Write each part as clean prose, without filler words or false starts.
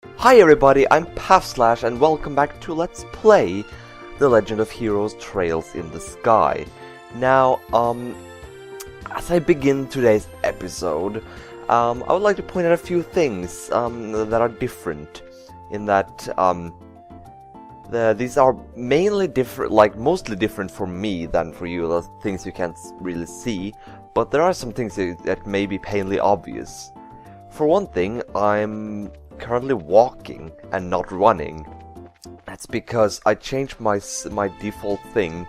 Hi everybody, I'm Pafslash and welcome back to Let's Play The Legend of Heroes Trails in the Sky. Now, as I begin today's episode, I would like to point out a few things that are different. In that, these are mainly different, mostly different for me than for you, the things you can't really see, but there are some things that may be painfully obvious. For one thing, I'm currently walking and not running. That's because I changed my default thing.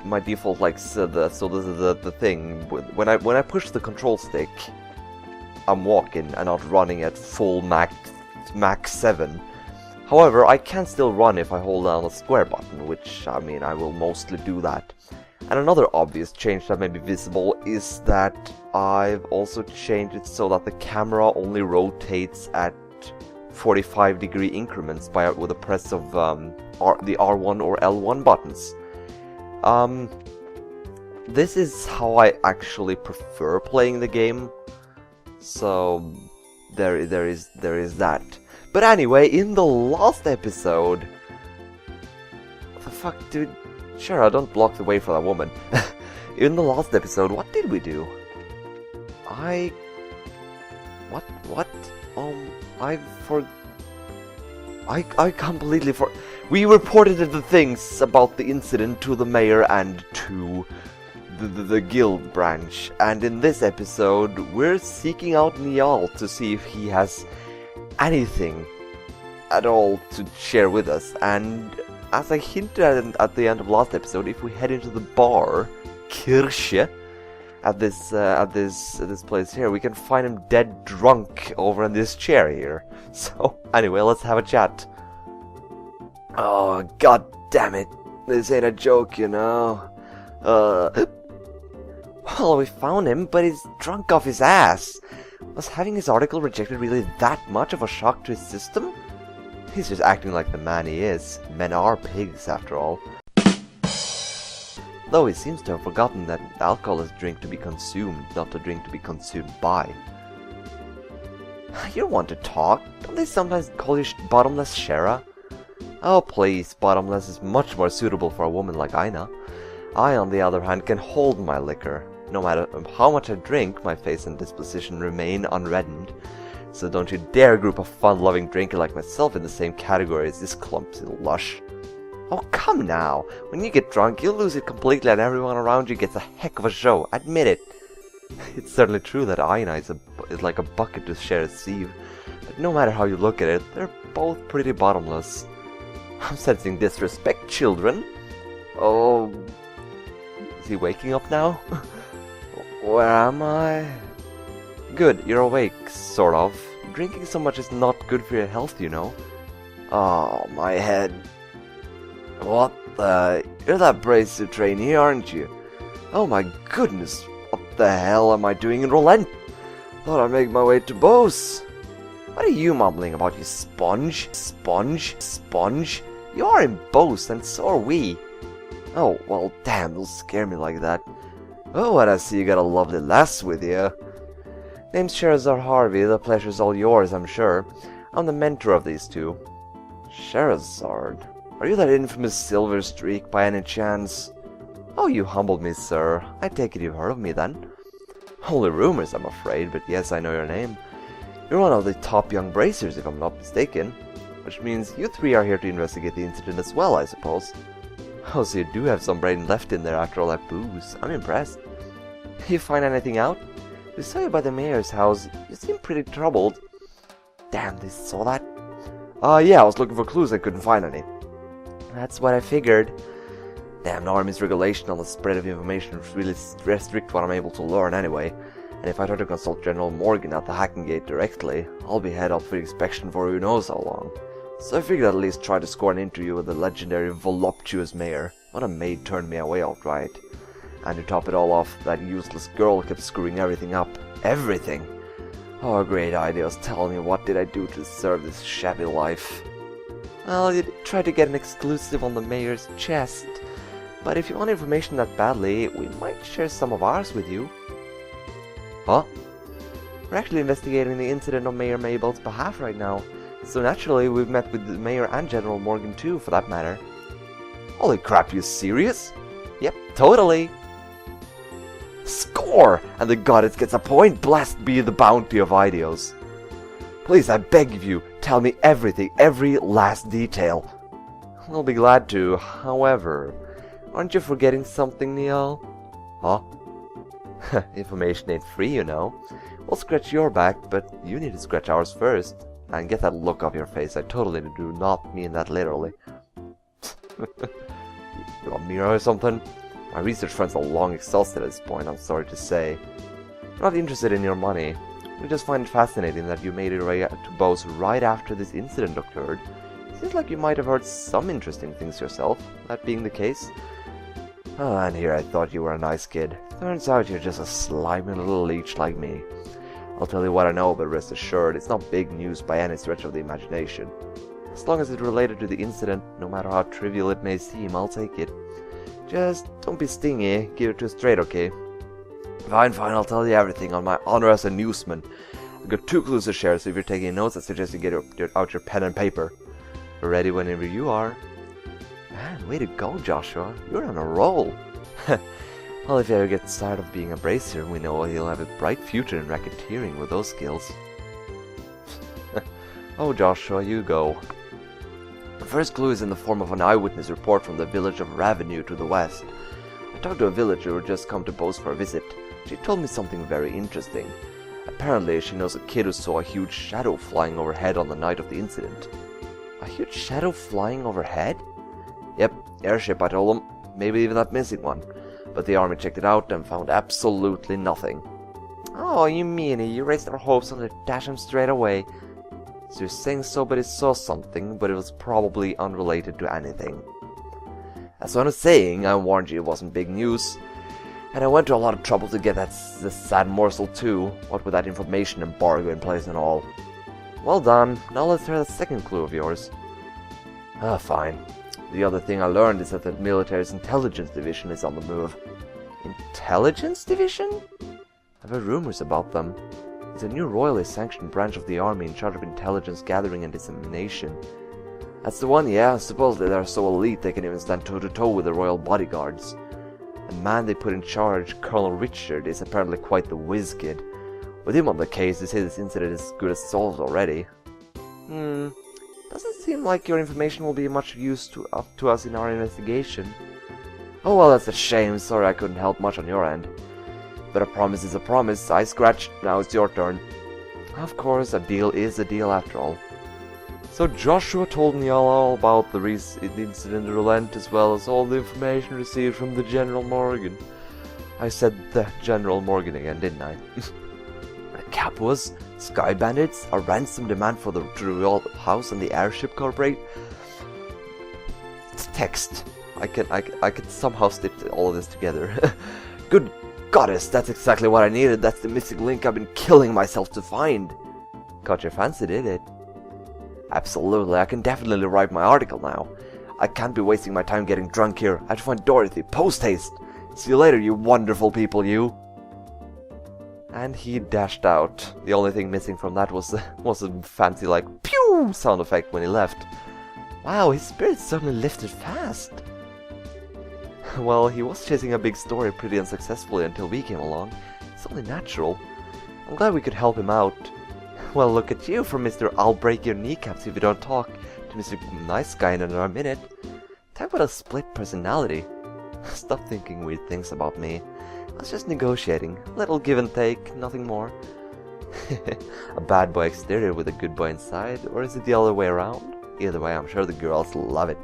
My default this is the thing. When I push the control stick, I'm walking and not running at full max 7. However, I can still run if I hold down the square button, which I mean I will mostly do that. And another obvious change that may be visible is that I've also changed it so that the camera only rotates at 45-degree increments with the press of the R1 or L1 buttons. This is how I actually prefer playing the game. So there is that. But anyway, in the last episode, what the fuck, dude? Sure, I don't block the way for that woman. In the last episode, what did we do? I completely we reported the things about the incident to the mayor and to the guild branch, and in this episode we're seeking out Niall to see if he has anything at all to share with us. And as I hinted at the end of last episode, if we head into the bar Kirche at this place here, we can find him dead drunk over in this chair here. So anyway, let's have a chat. Oh, god damn it. This ain't a joke, you know. Well, we found him, but he's drunk off his ass. Was having his article rejected really that much of a shock to his system? He's just acting like the man he is. Men are pigs, after all. Though he seems to have forgotten that alcohol is a drink to be consumed, not a drink to be consumed by. You don't want to talk. Don't they sometimes call you bottomless Shara? Oh please, bottomless is much more suitable for a woman like Aina. I, on the other hand, can hold my liquor. No matter how much I drink, my face and disposition remain unreddened. So don't you dare group a fun-loving drinker like myself in the same category as this clumsy lush. Oh, come now. When you get drunk, you'll lose it completely and everyone around you gets a heck of a show. Admit it. It's certainly true that Aina is like a bucket to share a sieve. But no matter how you look at it, they're both pretty bottomless. I'm sensing disrespect, children. Oh... Is he waking up now? Where am I? Good, you're awake, sort of. Drinking so much is not good for your health, you know. Oh, my head. What the... You're that bracelet trainee, aren't you? Oh my goodness, what the hell am I doing in Relent? Thought I'd make my way to Bose. What are you mumbling about, you sponge? Sponge? You are in Bose, and so are we. Oh, well, damn, don't scare me like that. Oh, and I see you got a lovely lass with you. Name's Sherazar Harvey, the pleasure's all yours, I'm sure. I'm the mentor of these two. Sherazard? Are you that infamous Silver Streak by any chance? Oh, you humbled me, sir. I take it you've heard of me, then? Only rumors, I'm afraid, but yes, I know your name. You're one of the top young bracers, if I'm not mistaken. Which means you three are here to investigate the incident as well, I suppose. Oh, so you do have some brain left in there after all that booze. I'm impressed. You find anything out? We saw you by the mayor's house. You seem pretty troubled. Damn, they saw that? Yeah, I was looking for clues and couldn't find any. That's what I figured. Damn, the Army's regulation on the spread of information really restrict what I'm able to learn anyway. And if I try to consult General Morgan at the Hacking Gate directly, I'll be head up for inspection for who knows how long. So I figured I'd at least try to score an interview with the legendary voluptuous mayor. What a maid turned me away outright. And to top it all off, that useless girl kept screwing everything up. Everything! Oh, a great idea was telling me what did I do to deserve this shabby life. Well, you tried to get an exclusive on the mayor's chest. But if you want information that badly, we might share some of ours with you. Huh? We're actually investigating the incident on Mayor Mabel's behalf right now. So naturally, we've met with the Mayor and General Morgan too, for that matter. Holy crap, you serious? Yep, totally. Score! And the goddess gets a point. Blessed be the bounty of Idios. Please, I beg of you, tell me everything, every last detail. I'll be glad to. However, aren't you forgetting something, Neil? Huh? Information ain't free, you know. We'll scratch your back, but you need to scratch ours first. And get that look off your face. I totally do not mean that literally. You want me or something? My research friends are long exhausted at this point, I'm sorry to say. We're not interested in your money. We just find it fascinating that you made it to Bose right after this incident occurred. Seems like you might have heard some interesting things yourself, that being the case. Oh, and here I thought you were a nice kid. Turns out you're just a slimy little leech like me. I'll tell you what I know, but rest assured, it's not big news by any stretch of the imagination. As long as it's related to the incident, no matter how trivial it may seem, I'll take it. Just don't be stingy, give it to us straight, okay? Fine, I'll tell you everything on my honor as a newsman. I've got 2 clues to share, so if you're taking notes, I suggest you get out your pen and paper. We're ready whenever you are. Man, way to go, Joshua. You're on a roll. Well, if you ever get tired of being a bracer, we know he'll have a bright future in racketeering with those skills. Oh, Joshua, you go. The first clue is in the form of an eyewitness report from the village of Ravenue to the west. I talked to a villager who had just come to Bose for a visit. She told me something very interesting. Apparently, she knows a kid who saw a huge shadow flying overhead on the night of the incident. A huge shadow flying overhead? Yep, airship, I told him. Maybe even that missing one. But the army checked it out and found absolutely nothing. Oh, you meanie, you raised our hopes on the dash him straight away. So you're saying somebody saw something, but it was probably unrelated to anything. That's what I'm saying. I warned you it wasn't big news. And I went to a lot of trouble to get this sad morsel too, what with that information embargo in place and all. Well done. Now let's hear the second clue of yours. Ah, fine. The other thing I learned is that the military's intelligence division is on the move. Intelligence division? I've heard rumors about them. It's a new royally sanctioned branch of the army in charge of intelligence gathering and dissemination. That's the one, yeah. Supposedly they're so elite they can even stand toe-to-toe with the royal bodyguards. The man they put in charge, Colonel Richard, is apparently quite the whiz kid. With him on the case, they say this incident is as good as solved already. Doesn't seem like your information will be much use to us in our investigation. Oh well, that's a shame. Sorry I couldn't help much on your end. But a promise is a promise. I scratched. Now it's your turn. Of course, a deal is a deal after all. So Joshua told me all about the incident relent as well as all the information received from the General Morgan. I said the General Morgan again, didn't I? The cap was Sky Bandits, a ransom demand for the royal house and the airship corporate. It's text. I can somehow stitch all of this together. Good goddess, that's exactly what I needed. That's the missing link I've been killing myself to find. Caught your fancy, did it? Absolutely, I can definitely write my article now. I can't be wasting my time getting drunk here. I have to find Dorothy, post-haste. See you later, you wonderful people, you. And he dashed out. The only thing missing from that was a fancy, like, pew sound effect when he left. Wow, his spirit suddenly lifted fast. Well, he was chasing a big story pretty unsuccessfully until we came along. It's only natural. I'm glad we could help him out. Well, look at you from Mr. I'll break your kneecaps if you don't talk to Mr. Nice Guy in another minute. Talk about a split personality. Stop thinking weird things about me. I was just negotiating. Little give and take, nothing more. A bad boy exterior with a good boy inside, or is it the other way around? Either way, I'm sure the girls love it.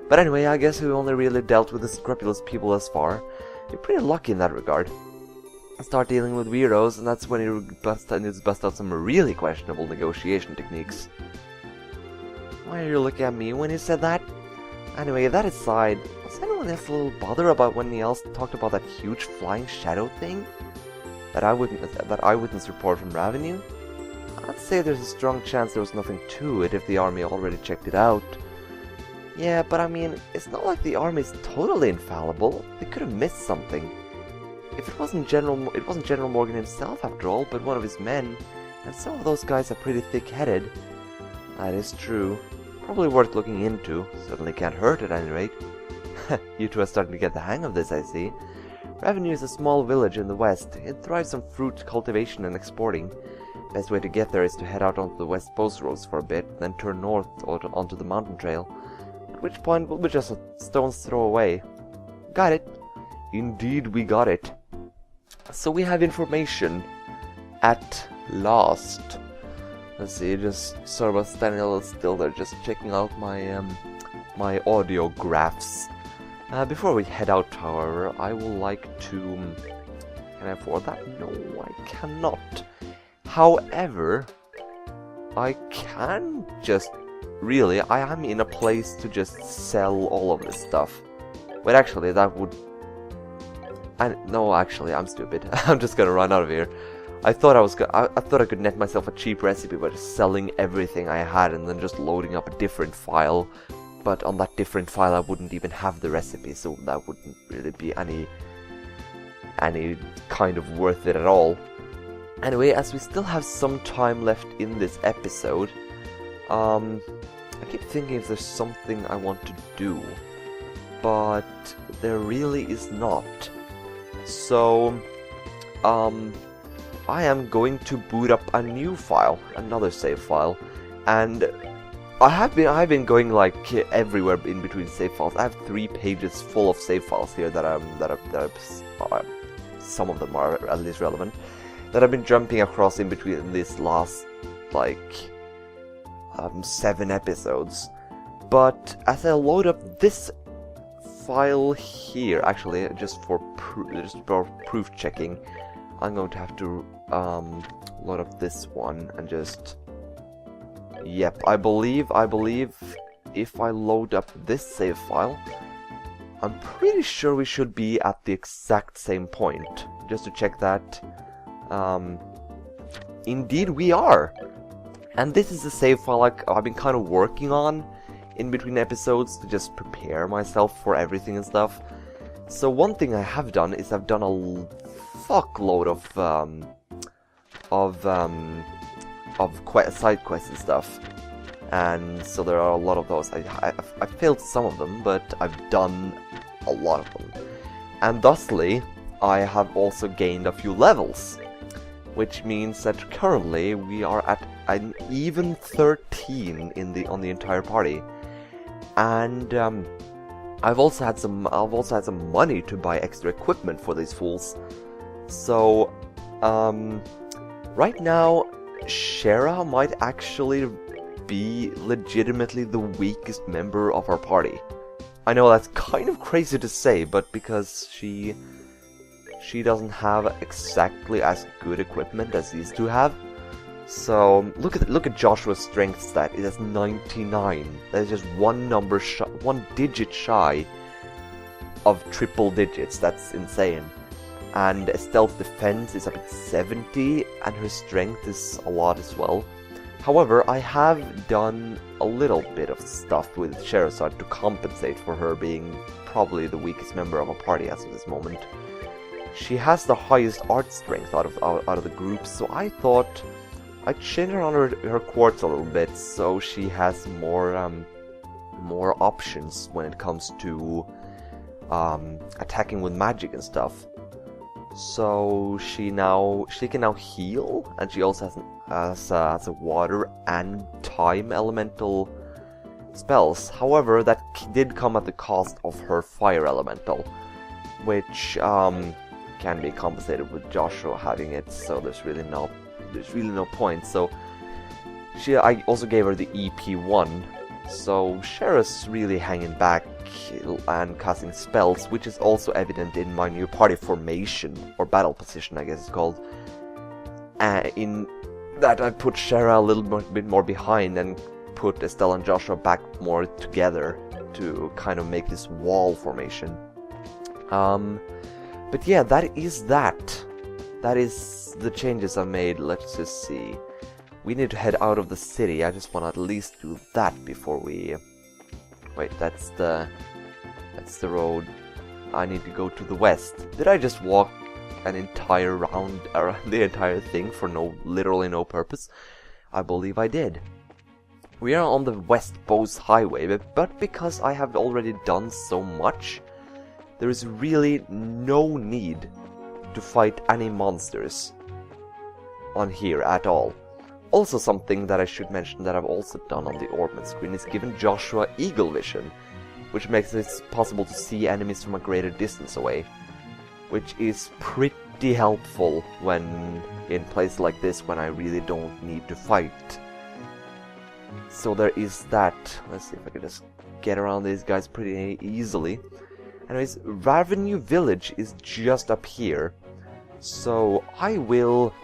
But anyway, I guess we only really dealt with the scrupulous people thus far. You're pretty lucky in that regard. Start dealing with weirdos, and that's when you need to bust out some really questionable negotiation techniques. Why are you looking at me when you said that? Anyway, that aside, was anyone else a little bothered about when else talked about that huge flying shadow thing? That eyewitness report from Ravenue? I'd say there's a strong chance there was nothing to it if the army already checked it out. Yeah, but I mean, it's not like the army's totally infallible. They could have missed something. If it wasn't General Morgan himself after all, but one of his men, and some of those guys are pretty thick-headed. That is true. Probably worth looking into. Certainly can't hurt at any rate. You two are starting to get the hang of this, I see. Revenue is a small village in the west. It thrives on fruit cultivation and exporting. Best way to get there is to head out onto the west post roads for a bit, then turn north onto the mountain trail. At which point we'll be just a stone's throw away. Got it. Indeed, we got it. So we have information at last. Let's see, just sort of standing a little still there, just checking out my my audio graphs. Before we head out, however, I would like to... Can I afford that? No, I cannot. However, I can just... Really, I am in a place to just sell all of this stuff. Wait, actually, that would... No, actually, I'm stupid. I'm just gonna run out of here. I thought I thought I could net myself a cheap recipe by just selling everything I had and then just loading up a different file. But on that different file I wouldn't even have the recipe, so that wouldn't really be any kind of worth it at all. Anyway, as we still have some time left in this episode, I keep thinking if there's something I want to do, but there really is not. So, I am going to boot up a new file, another save file, and I've been going like everywhere in between save files. I have 3 pages full of save files here that some of them are at least relevant, that I've been jumping across in between these last like 7 episodes. But as I load up this file here, actually just for proof checking, I'm going to have to load up this one and just... Yep, I believe if I load up this save file, I'm pretty sure we should be at the exact same point. Just to check that. Indeed we are! And this is a save file I've been kind of working on in between episodes to just prepare myself for everything and stuff. So one thing I have done is I've done a fuckload of side quests and stuff, and so there are a lot of those. I failed some of them, but I've done a lot of them, and thusly I have also gained a few levels, which means that currently we are at an even 13 on the entire party, and I've also had some money to buy extra equipment for these fools. So right now Shara might actually be legitimately the weakest member of our party. I know that's kind of crazy to say, but because she doesn't have exactly as good equipment as these two have. So look at Joshua's strength stat. It has 99. That is just one digit shy of triple digits. That's insane. And Estelle's defense is up at 70, and her strength is a lot as well. However, I have done a little bit of stuff with Sherazade to compensate for her being probably the weakest member of a party as of this moment. She has the highest art strength out of the group, so I thought I'd change around her quartz a little bit so she has more options when it comes to attacking with magic and stuff. So she can now heal, and she also has a water and time elemental spells. However, that did come at the cost of her fire elemental, which can be compensated with Joshua having it. So there's really no point. So I also gave her the EP1. So Shara's really hanging back and casting spells, which is also evident in my new party formation, or battle position I guess it's called. In that I put Shara a little bit more behind and put Estelle and Joshua back more together to kind of make this wall formation. But yeah, that is that. That is the changes I made. Let's just see. We need to head out of the city. I just want to at least do that before we... Wait, that's the road. I need to go to the west. Did I just walk an entire round around the entire thing for literally no purpose? I believe I did. We are on the West Bose Highway, but because I have already done so much, there is really no need to fight any monsters on here at all. Also, something that I should mention that I've also done on the Orbment screen is given Joshua Eagle Vision, which makes it possible to see enemies from a greater distance away, which is pretty helpful when in places like this when I really don't need to fight. So there is that. Let's see if I can just get around these guys pretty easily. Anyways, Ravenue Village is just up here, so I will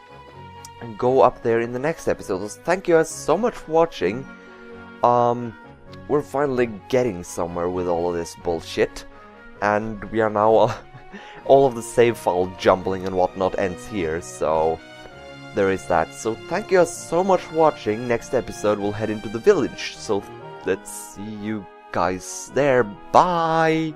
go up there in the next episode. So thank you guys so much for watching. We're finally getting somewhere with all of this bullshit, and we are now all of the save file jumbling and whatnot ends here, so there is that. So thank you guys so much for watching. Next episode we'll head into the village, so let's see you guys there. Bye!